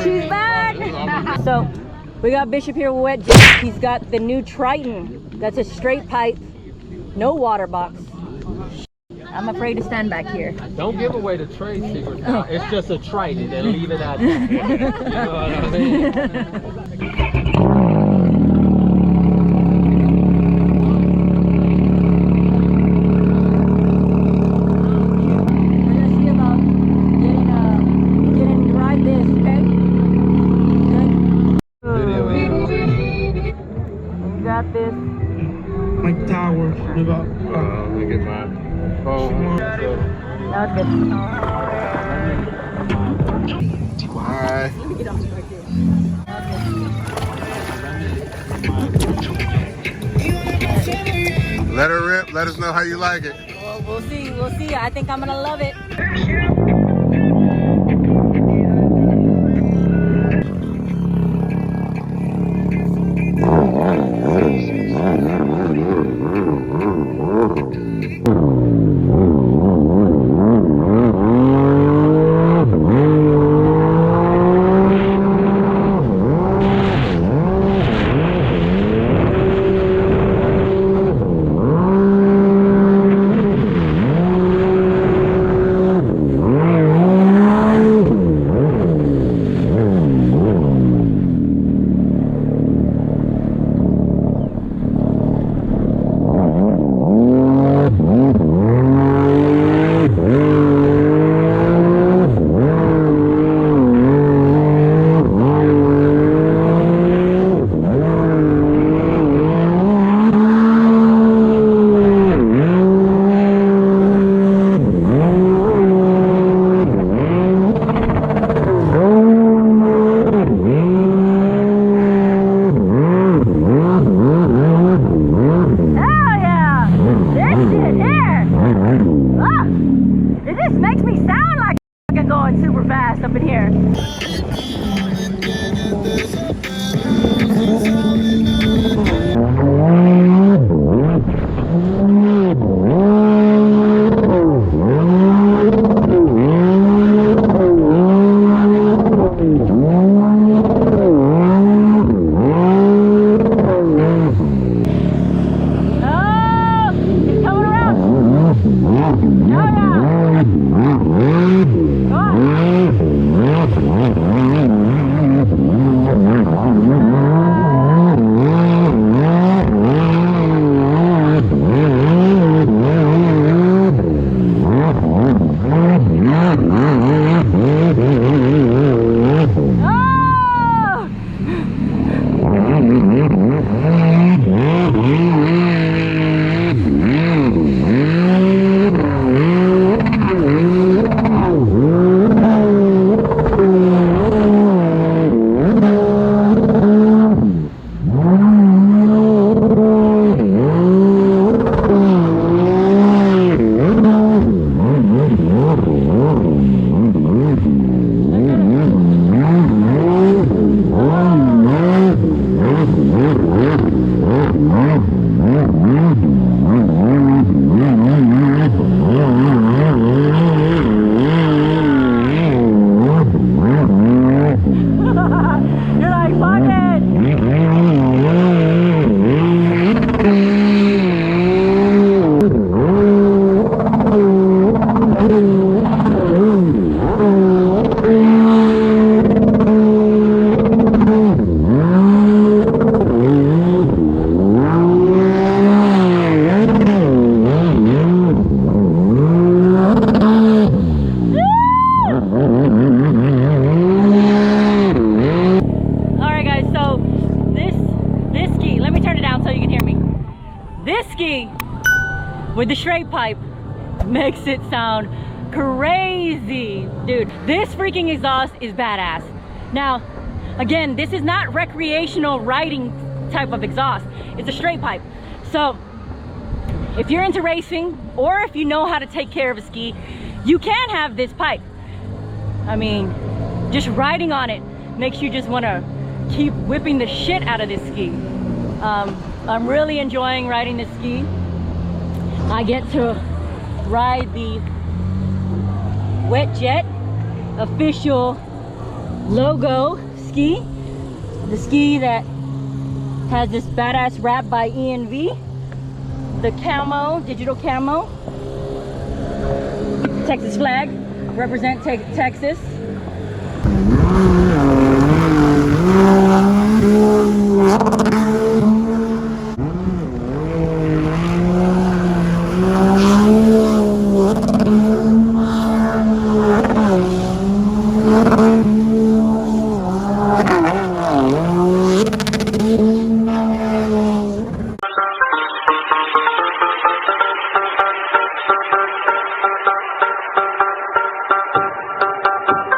She's back. So we got Bishop here with wet jet. He's got the new Triton. That's a straight pipe, no water box. I'm afraid to stand back here. Don't give away the trade secret now. It's just a Triton and leave it at that. You know what I mean? Like tower. Let me get my phone. That's good. Alright. Let her rip. Let us know how you like it. Well, we'll see. We'll see. I think I'm gonna love it. With the straight pipe makes it sound crazy, dude. This freaking exhaust is badass. Now, again, this is not recreational riding type of exhaust. It's a straight pipe. So if you're into racing or if you know how to take care of a ski, you can have this pipe. I mean, just riding on it makes you just want to keep whipping the shit out of this ski. I'm really enjoying riding this ski. I get to ride the Wet Jet official logo ski. The ski that has this badass wrap by ENV. The camo, digital camo. Texas flag, represent Texas.